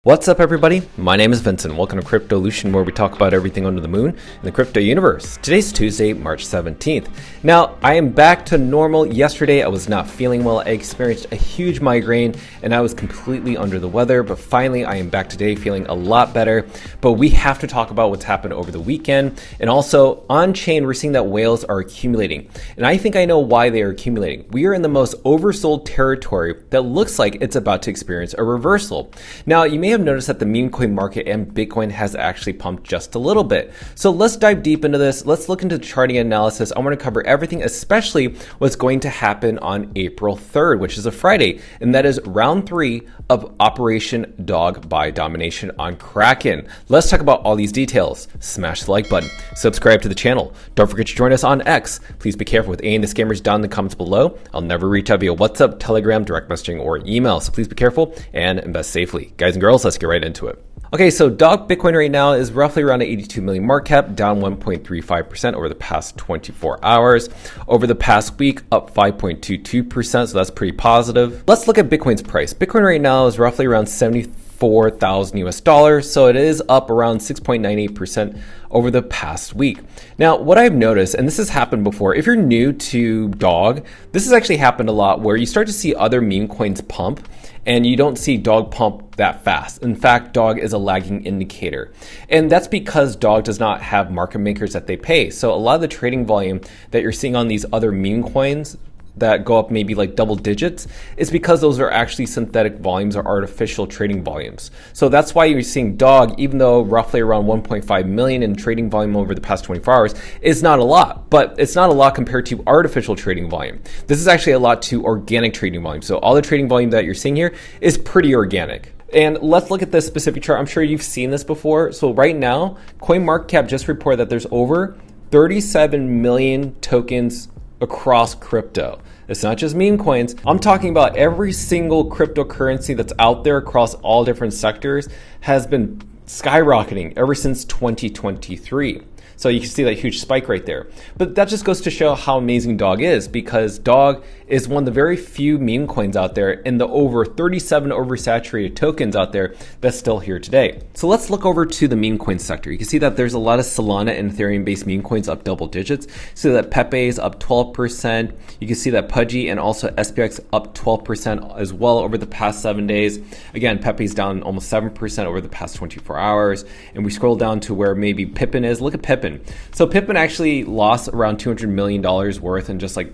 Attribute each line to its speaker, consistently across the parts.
Speaker 1: What's up, everybody? My name is Vincent. Welcome to Cryptolution, where we talk about everything under the moon in the crypto universe. Today's Tuesday, March 17th. Now, I am back to normal. Yesterday, I was not feeling well. I experienced a huge migraine and I was completely under the weather, but finally I am back today feeling a lot better. But we have to talk about what's happened over the weekend. And also on chain, we're seeing that whales are accumulating. And I think I know why they are accumulating. We are in the most oversold territory that looks like it's about to experience a reversal. Now, you may have noticed that the meme coin market and Bitcoin has actually pumped just a little bit. So let's dive deep into this. Let's look into the charting analysis. I want to cover everything, especially what's going to happen on April 3rd, which is a Friday, and that is round 3 of Operation Dog by Domination on Kraken. Let's talk about all these details. Smash the like button, subscribe to the channel. Don't forget to join us on X. Please be careful with any of the scammers down in the comments below. I'll never reach out via WhatsApp, Telegram, direct messaging, or email. So please be careful and invest safely. Guys and girls, let's get right into it. Okay, so Dog Bitcoin right now is roughly around an 82 million market cap, down 1.35% over the past 24 hours. Over the past week, up 5.22%, so that's pretty positive. Let's look at Bitcoin's price. Bitcoin right now is roughly around 74,000 US dollars, so it is up around 6.98% over the past week. Now, what I've noticed, and this has happened before, if you're new to Dog, this has actually happened a lot where you start to see other meme coins pump and you don't see Dog pump that fast. In fact, Dog is a lagging indicator. And that's because Dog does not have market makers that they pay. So a lot of the trading volume that you're seeing on these other meme coins that go up maybe like double digits is because those are actually synthetic volumes or artificial trading volumes. So that's why you're seeing Dog, even though roughly around 1.5 million in trading volume over the past 24 hours, is not a lot, but it's not a lot compared to artificial trading volume. This is actually a lot to organic trading volume. So all the trading volume that you're seeing here is pretty organic. And let's look at this specific chart. I'm sure you've seen this before. So right now, CoinMarketCap just reported that there's over 37 million tokens across crypto. It's not just meme coins. I'm talking about every single cryptocurrency that's out there across all different sectors has been skyrocketing ever since 2023. So you can see that huge spike right there. But that just goes to show how amazing Dog is, because Dog is one of the very few meme coins out there in the over 37 oversaturated tokens out there that's still here today. So let's look over to the meme coin sector. You can see that there's a lot of Solana and Ethereum based meme coins up double digits. So that Pepe is up 12%. You can see that Pudgy and also SPX up 12% as well over the past 7 days. Again, Pepe's down almost 7% over the past 24 hours. And we scroll down to where maybe Pippin is. Look at Pippin. So Pippin actually lost around $200 million worth in just like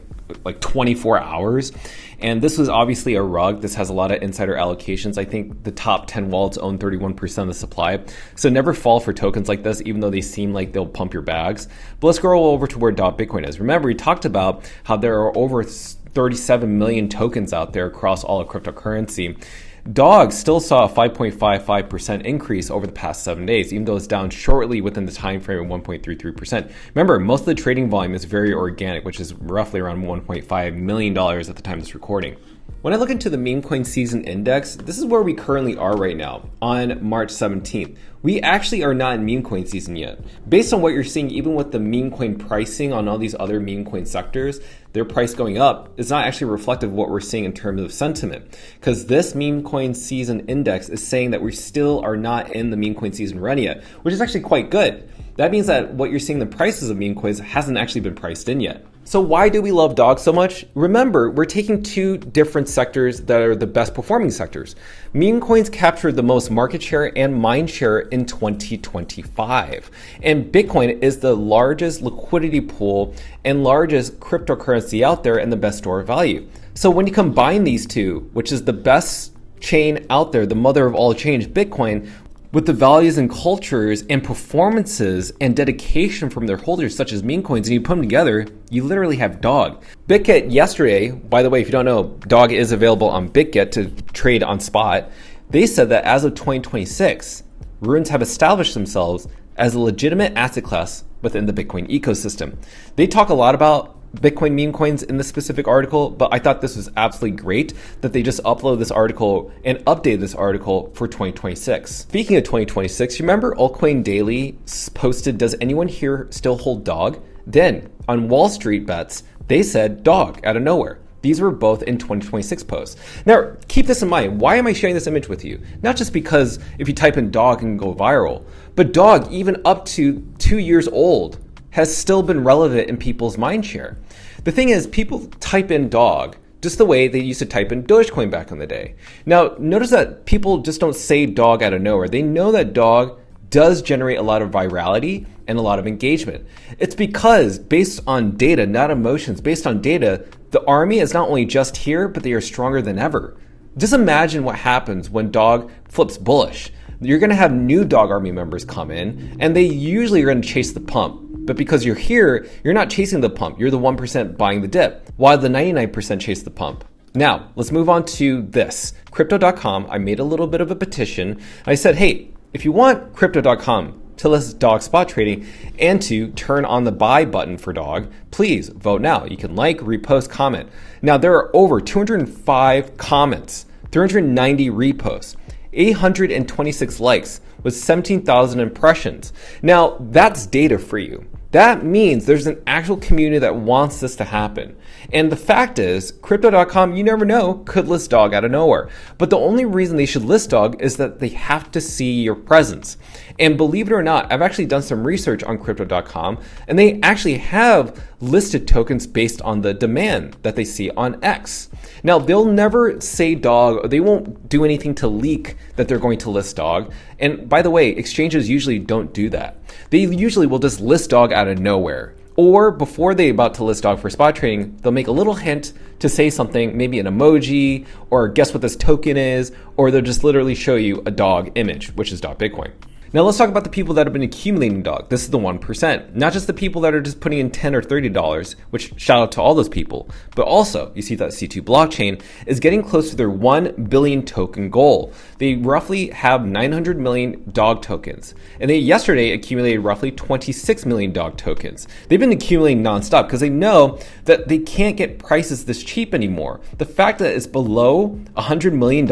Speaker 1: 24 hours. And this was obviously a rug. This has a lot of insider allocations. I think the top 10 wallets own 31% of the supply. So never fall for tokens like this, even though they seem like they'll pump your bags. But let's go over to where Bitcoin is. Remember, we talked about how there are over 37 million tokens out there across all of cryptocurrency. Dog still saw a 5.55% increase over the past 7 days, even though it's down shortly within the time frame of 1.33%. Remember, most of the trading volume is very organic, which is roughly around $1.5 million at the time of this recording. When I look into the meme coin season index, this is where we currently are right now on March 17th. We actually are not in meme coin season yet. Based on what you're seeing, even with the meme coin pricing on all these other meme coin sectors, their price going up is not actually reflective of what we're seeing in terms of sentiment. Because this meme coin season index is saying that we still are not in the meme coin season run yet, which is actually quite good. That means that what you're seeing the prices of meme coins hasn't actually been priced in yet. So why do we love Dog so much? Remember, we're taking two different sectors that are the best performing sectors. Meme coins captured the most market share and mind share in 2025. And Bitcoin is the largest liquidity pool and largest cryptocurrency out there and the best store of value. So when you combine these two, which is the best chain out there, the mother of all chains, Bitcoin, with the values and cultures and performances and dedication from their holders, such as meme coins, and you put them together, you literally have Dog. BitGet yesterday, by the way, if you don't know, Dog is available on BitGet to trade on spot. They said that as of 2026, Ruins have established themselves as a legitimate asset class within the Bitcoin ecosystem. They talk a lot about Bitcoin meme coins in this specific article, but I thought this was absolutely great that they just upload this article and update this article for 2026. Speaking of 2026, you remember Altcoin Daily posted, "Does anyone here still hold Dog?" Then on Wall Street Bets, they said Dog out of nowhere. These were both in 2026 posts. Now, keep this in mind. Why am I sharing this image with you? Not just because if you type in dog, it can go viral, but dog, even up to 2 years old, has still been relevant in people's mind share. The thing is, people type in dog just the way they used to type in Dogecoin back in the day. Now, notice that people just don't say dog out of nowhere. They know that dog does generate a lot of virality and a lot of engagement. It's because based on data, not emotions, based on data, the army is not only just here, but they are stronger than ever. Just imagine what happens when dog flips bullish. You're gonna have new dog army members come in, and they usually are gonna chase the pump. But because you're here, you're not chasing the pump. You're the 1% buying the dip, while the 99% chase the pump. Now, let's move on to this. Crypto.com, I made a little bit of a petition. I said, hey, if you want Crypto.com to list dog spot trading and to turn on the buy button for dog, please vote now. You can like, repost, comment. Now, there are over 205 comments, 390 reposts, 826 likes with 17,000 impressions. Now, that's data for you. That means there's an actual community that wants this to happen. And the fact is, Crypto.com, you never know, could list dog out of nowhere. But the only reason they should list dog is that they have to see your presence. And believe it or not, I've actually done some research on Crypto.com, and they actually have listed tokens based on the demand that they see on X. Now, they'll never say dog, or they won't do anything to leak that they're going to list dog. And by the way, exchanges usually don't do that. They usually will just list dog out of nowhere. Or before they're about to list dog for spot trading, they'll make a little hint to say something, maybe an emoji, or guess what this token is, or they'll just literally show you a dog image, which is .bitcoin. Now let's talk about the people that have been accumulating dog. This is the 1%, not just the people that are just putting in $10 or $30, which shout out to all those people, but also you see that C2 blockchain is getting close to their 1 billion token goal. They roughly have 900 million dog tokens, and they yesterday accumulated roughly 26 million dog tokens. They've been accumulating nonstop because they know that they can't get prices this cheap anymore. The fact that it's below $100 million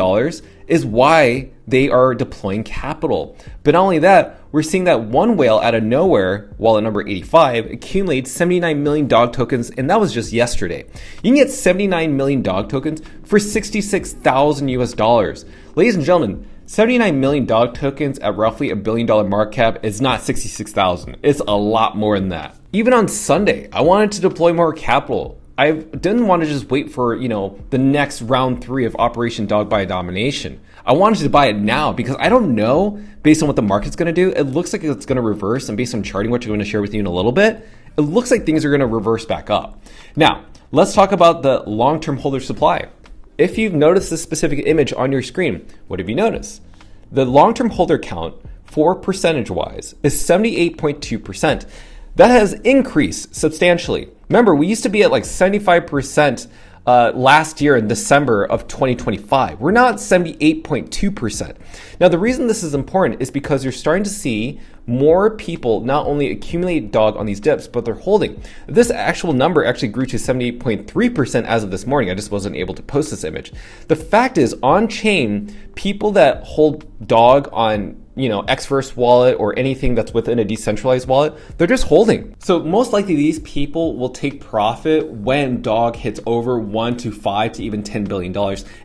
Speaker 1: is why they are deploying capital. But not only that, we're seeing that one whale out of nowhere, while at number 85, accumulated 79 million dog tokens, and that was just yesterday. You can get 79 million dog tokens for 66,000 US dollars. Ladies and gentlemen, 79 million dog tokens at roughly $1 billion market cap is not 66,000. It's a lot more than that. Even on Sunday, I wanted to deploy more capital. I didn't want to just wait for, the next round 3 of Operation Dog by Domination. I wanted to buy it now because I don't know, based on what the market's going to do, it looks like it's going to reverse, and based on charting, which I'm going to share with you in a little bit, it looks like things are going to reverse back up. Now, let's talk about the long-term holder supply. If you've noticed this specific image on your screen, what have you noticed? The long-term holder count, for percentage-wise, is 78.2%. That has increased substantially. Remember, we used to be at like 75% last year in December of 2025. We're not 78.2%. Now, the reason this is important is because you're starting to see more people not only accumulate dog on these dips, but they're holding. This actual number actually grew to 78.3% as of this morning. I just wasn't able to post this image. The fact is, on chain, people that hold dog on Xverse wallet or anything that's within a decentralized wallet, they're just holding. So most likely these people will take profit when dog hits over $1 to $5 to even $10 billion.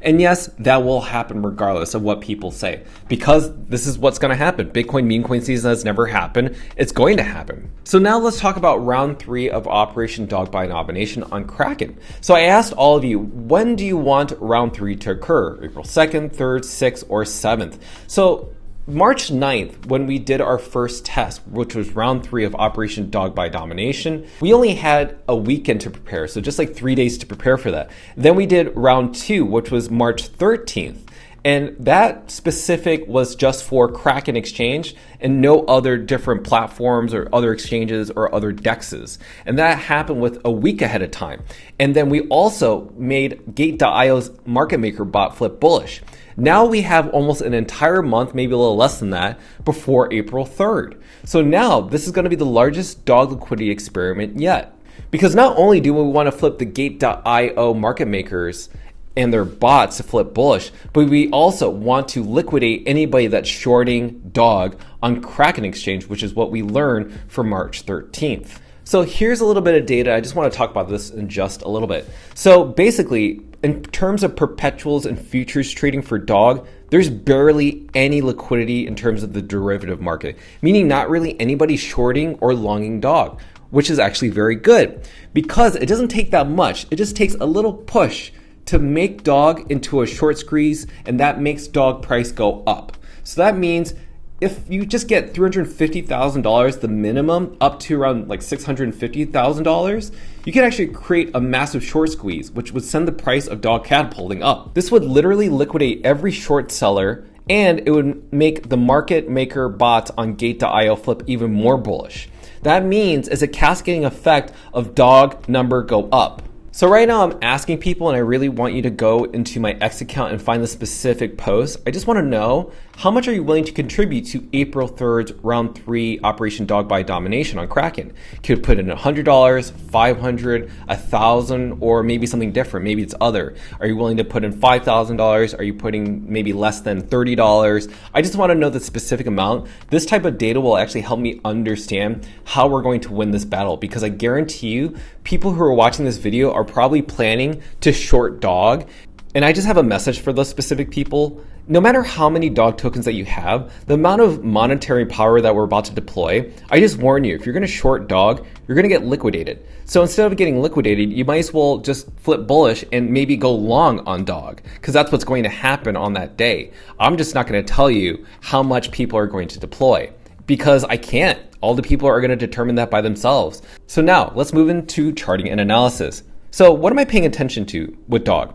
Speaker 1: And yes, that will happen regardless of what people say, because this is what's going to happen. Bitcoin meme coin season has never happened. It's going to happen. So now let's talk about round 3 of Operation Dog by Domination on Kraken. So I asked all of you, when do you want round 3 to occur? April 2nd, 3rd, 6th, or 7th? So March 9th, when we did our first test, which was round 3 of Operation Dog by Domination, we only had a weekend to prepare, so just like 3 days to prepare for that. Then we did round 2, which was March 13th, and that specific was just for Kraken Exchange and no other different platforms or other exchanges or other dexes. And that happened with a week ahead of time. And then we also made Gate.io's market maker bot flip bullish. Now we have almost an entire month, maybe a little less than that, before April 3rd. So now this is going to be the largest dog liquidity experiment yet. Because not only do we want to flip the Gate.io market makers and their bots to flip bullish, but we also want to liquidate anybody that's shorting dog on Kraken Exchange, which is what we learned for March 13th. So here's a little bit of data. I just want to talk about this in just a little bit. So basically, in terms of perpetuals and futures trading for dog, there's barely any liquidity in terms of the derivative market, meaning not really anybody shorting or longing dog, which is actually very good because it doesn't take that much. It just takes a little push to make dog into a short squeeze, and that makes dog price go up. So that means if you just get $350,000, the minimum, up to around like $650,000, you can actually create a massive short squeeze, which would send the price of dog catapulting up. This would literally liquidate every short seller, and it would make the market maker bots on Gate.io flip even more bullish. That means it's a cascading effect of dog number go up. So right now I'm asking people, and I really want you to go into my X account and find the specific post. I just want to know, how much are you willing to contribute to April 3rd's round 3 Operation Dog by Domination on Kraken? Could put in $100, $500, $1,000, or maybe something different. Maybe it's other. Are you willing to put in $5,000? Are you putting maybe less than $30? I just want to know the specific amount. This type of data will actually help me understand how we're going to win this battle, because I guarantee you, people who are watching this video are probably planning to short dog. And I just have a message for those specific people. No matter how many dog tokens that you have, the amount of monetary power that we're about to deploy, I just warn you, if you're gonna short dog, you're gonna get liquidated. So instead of getting liquidated, you might as well just flip bullish and maybe go long on dog, because that's what's going to happen on that day. I'm just not gonna tell you how much people are going to deploy, because I can't. All the people are gonna determine that by themselves. So now let's move into charting and analysis. So what am I paying attention to with dog?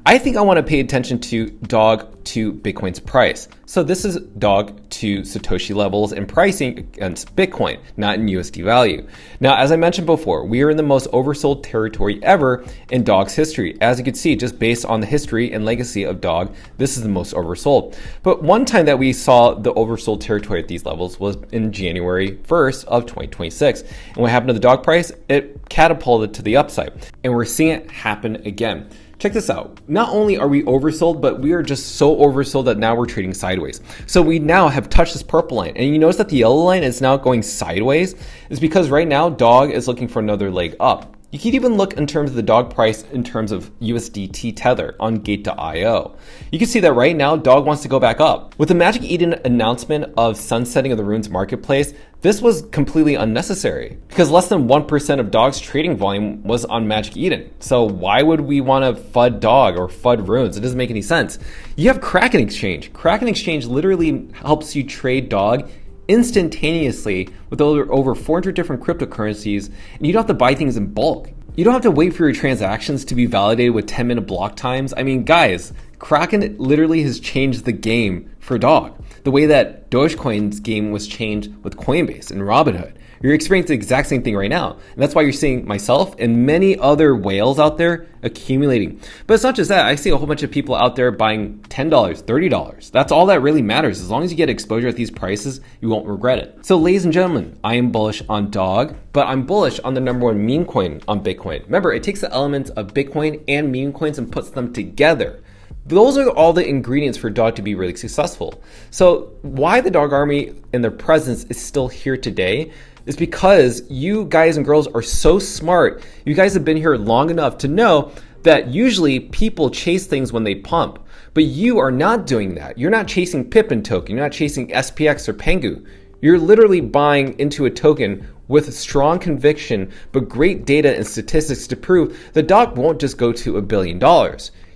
Speaker 1: I think I want to pay attention to dog to Bitcoin's price. So this is dog to Satoshi levels and pricing against Bitcoin, not in USD value. Now, as I mentioned before, we are in the most oversold territory ever in dog's history. As you can see, just based on the history and legacy of dog, this is the most oversold. But one time that we saw the oversold territory at these levels was in January 1st of 2026. And what happened to the dog price? It catapulted to the upside. And we're seeing it happen again. Check this out. Not only are we oversold, but we are just so oversold that now we're trading sideways. So we now have touched this purple line, and you notice that the yellow line is now going sideways. It's because right now dog is looking for another leg up. You can even look in terms of the dog price in terms of USDT tether on Gate.io. You can see that right now dog wants to go back up. With the Magic Eden announcement of sunsetting of the Runes marketplace, this was completely unnecessary because less than 1% of dog's trading volume was on Magic Eden. So why would we want to FUD dog or FUD Runes? It doesn't make any sense. You have Kraken Exchange. Kraken Exchange literally helps you trade dog instantaneously with over 400 different cryptocurrencies, and you don't have to buy things in bulk. You don't have to wait for your transactions to be validated with 10-minute block times. I mean, guys, Kraken literally has changed the game for dog. The way that Dogecoin's game was changed with Coinbase and Robinhood. You're experiencing the exact same thing right now. And that's why you're seeing myself and many other whales out there accumulating. But it's not just that. I see a whole bunch of people out there buying $10, $30. That's all that really matters. As long as you get exposure at these prices, you won't regret it. So ladies and gentlemen, I am bullish on dog, but I'm bullish on the number one meme coin on Bitcoin. Remember, it takes the elements of Bitcoin and meme coins and puts them together. Those are all the ingredients for dog to be really successful. So why the dog army and their presence is still here today is because you guys and girls are so smart. You guys have been here long enough to know that usually people chase things when they pump, but you are not doing that. You're not chasing Pippin token. You're not chasing SPX or Pengu. You're literally buying into a token with strong conviction, but great data and statistics to prove the dog won't just go to $1 billion.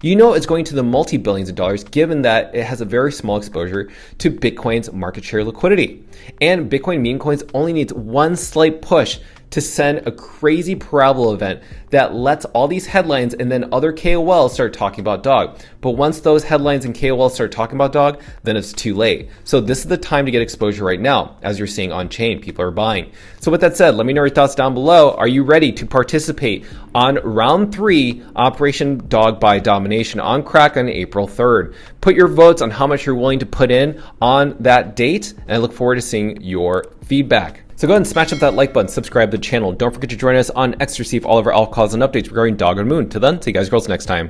Speaker 1: You know it's going to the multi-billions of dollars given that it has a very small exposure to Bitcoin's market share liquidity. And Bitcoin meme coins only needs one slight push to send a crazy parabola event that lets all these headlines and then other KOLs start talking about dog. But once those headlines and KOLs start talking about dog, then it's too late. So this is the time to get exposure right now. As you're seeing on chain, people are buying. So with that said, let me know your thoughts down below. Are you ready to participate on round 3 Operation Dog by Domination on Kraken on April 3rd? Put your votes on how much you're willing to put in on that date, and I look forward to seeing your feedback. So go ahead and smash up that like button, subscribe to the channel. Don't forget to join us on X to receive all of our alt calls and updates regarding Dog and Moon. Till then, see you guys girls next time.